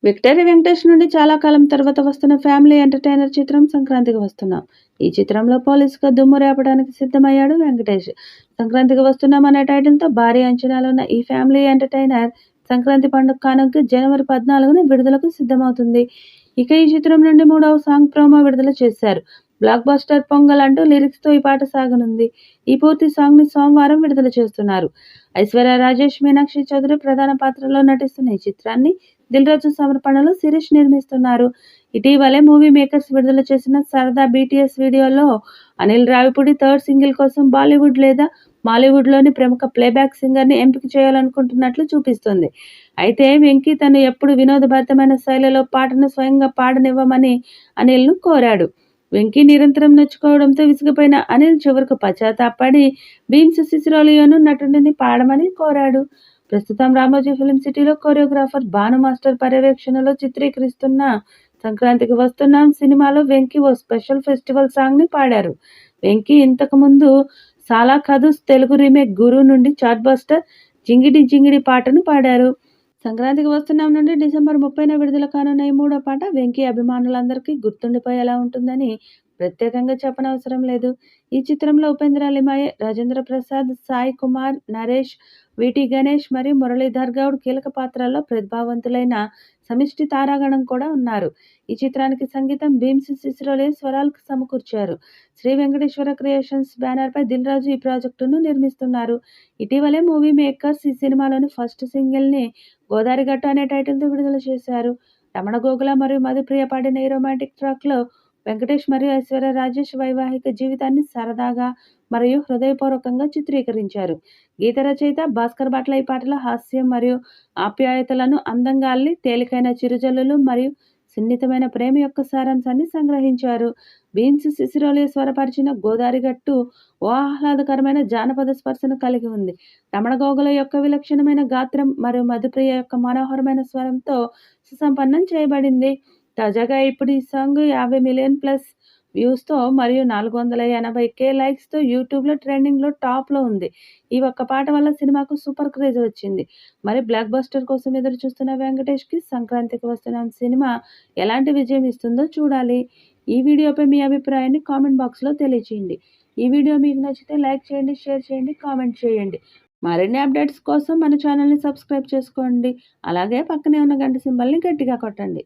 Victory Venkatesh నుండి చాలా కాలం తర్వాత వస్తున్న ఫ్యామిలీ ఎంటర్‌టైనర్ చిత్రం 'సంక్రాంతికి వస్తున్నాం'. ఈ చిత్రంలో పోలీస్‌గా దుమ్ము రేపడానికి సిద్ధమయ్యాడు వెంకటేష్. 'సంక్రాంతికి వస్తున్నాం' అనే టైటిల్‌తో భారీ అంచనాలున్న ఈ ఫ్యామిలీ ఎంటర్‌టైనర్ సంక్రాంతి పండుగ కానుకగా జనవరి 14న విడుదలకు సిద్ధమవుతుంది. ఇక ఈ చిత్రం నుండి మూడవ సాంగ్ ప్రోమో విడుదల చేశారు. బ్లాక్ బస్టర్ పొంగల్ అంటూ లిరిక్స్‌తో ఈ పాట సాగనుంది. ఈ పూర్తి సాంగ్‌ని సోమవారం విడుదల చేస్తున్నారు. ఐశ్వర్య రాజేష్, మీనాక్షి చౌదరి ప్రధాన పాత్రల్లో నటిస్తున్న ఈ చిత్రాన్ని దిల్ రాజు సమర్పణలో శిరీష్ నిర్మిస్తున్నారు. ఇటీవలే మూవీ మేకర్స్ విడుదల చేసిన సరదా బీటీఎస్ వీడియోలో అనిల్ రావిపూడి థర్డ్ సింగిల్ కోసం బాలీవుడ్ లేదా మాలీవుడ్లోని ప్రముఖ ప్లేబ్యాక్ సింగర్ని ఎంపిక చేయాలనుకుంటున్నట్లు చూపిస్తుంది. అయితే వెంకీ తను ఎప్పుడు వినోదభరితమైన శైలిలో పాటను స్వయంగా పాడనివ్వమని అనిల్ను కోరాడు. వెంకీ నిరంతరం నొచ్చుకోవడంతో విసిగిపోయిన అనిల్ చివరకు పశ్చాత్తాపడి భీమ్స్ సిసిరోలియోను నటుడిని పాడమని కోరాడు. ప్రస్తుతం రామోజీ ఫిల్మ్ సిటీలో కొరియోగ్రాఫర్ భాను మాస్టర్ పర్యవేక్షణలో చిత్రీకరిస్తున్న 'సంక్రాంతికి వస్తున్నాం' సినిమాలో వెంకీ ఓ స్పెషల్ ఫెస్టివల్ సాంగ్ని పాడారు. వెంకీ ఇంతకుముందు 'సాలా ఖదూస్' తెలుగు రీమేక్ 'గురు' నుండి చార్ట్ బస్టర్ 'జింగిడి జింగిడి' పాటను పాడారు. 'సంక్రాంతికి వస్తున్నాం' నుండి డిసెంబర్ 30న విడుదల కానున్న ఈ మూడో పాట వెంకీ అభిమానులందరికీ గుర్తుండిపోయేలా ఉంటుందని ప్రత్యేకంగా చెప్పనవసరం లేదు. ఈ చిత్రంలో ఉపేంద్ర లిమాయే, రాజేంద్ర ప్రసాద్, సాయి కుమార్, నరేష్, వీటీ గణేష్ మరియు మురళీధర్ గౌడ్ కీలక పాత్రల్లో ప్రతిభావంతులైన సమిష్టి తారాగణం కూడా ఉన్నారు. ఈ చిత్రానికి సంగీతం భీమ్స్ సిసిరోలియో స్వరాలకు సమకూర్చారు. శ్రీ వెంకటేశ్వర క్రియేషన్స్ బ్యానర్పై దిల్ రాజు ఈ ప్రాజెక్టును నిర్మిస్తున్నారు. ఇటీవలే మూవీ మేకర్స్ ఈ సినిమాలోని ఫస్ట్ సింగిల్ని 'గోదారి గట్టు' అనే టైటిల్తో విడుదల చేశారు. రమణ గోగుల మరియు మధుప్రియ పాడిన ఈ రొమాంటిక్ ట్రాక్లో వెంకటేష్ మరియు ఐశ్వర్య రాజేష్ వైవాహిక జీవితాన్ని సరదాగా మరియు హృదయపూర్వకంగా చిత్రీకరించారు. గీత రచయిత భాస్కర్ భట్ల ఈ పాటలో హాస్యం మరియు ఆప్యాయతలను అందంగా అల్లి తేలికైన చిరుజల్లులు మరియు సున్నితమైన ప్రేమ యొక్క సారాంశాన్ని సంగ్రహించారు. భీమ్స్ సిసిరోలియో స్వరపరిచిన 'గోదారి గట్టు' ఓ ఆహ్లాదకరమైన జానపద స్పర్శను కలిగి ఉంది. రమణ గోగుల యొక్క విలక్షణమైన గాత్రం మరియు మధుప్రియ యొక్క మనోహరమైన స్వరంతో సుసంపన్నం చేయబడింది. తాజాగా ఇప్పుడు ఈ సాంగ్ 50 మిలియన్ ప్లస్ వ్యూస్తో మరియు 480K లైక్స్తో యూట్యూబ్లో ట్రెండింగ్లో టాప్లో ఉంది. ఈ ఒక్క పాట వల్ల సినిమాకు సూపర్ క్రేజ్ వచ్చింది. మరి బ్లాక్ బస్టర్ కోసం ఎదురు చూస్తున్న వెంకటేష్కి 'సంక్రాంతికి వస్తున్నాం' సినిమా ఎలాంటి విజయం ఇస్తుందో చూడాలి. ఈ వీడియోపై మీ అభిప్రాయాన్ని కామెంట్ బాక్స్లో తెలియచేయండి. ఈ వీడియో మీకు నచ్చితే లైక్ చేయండి, షేర్ చేయండి, కామెంట్ చేయండి. మరిన్ని అప్డేట్స్ కోసం మన ఛానల్ని సబ్స్క్రైబ్ చేసుకోండి. అలాగే పక్కనే ఉన్న గంట సింబల్ని గట్టిగా కొట్టండి.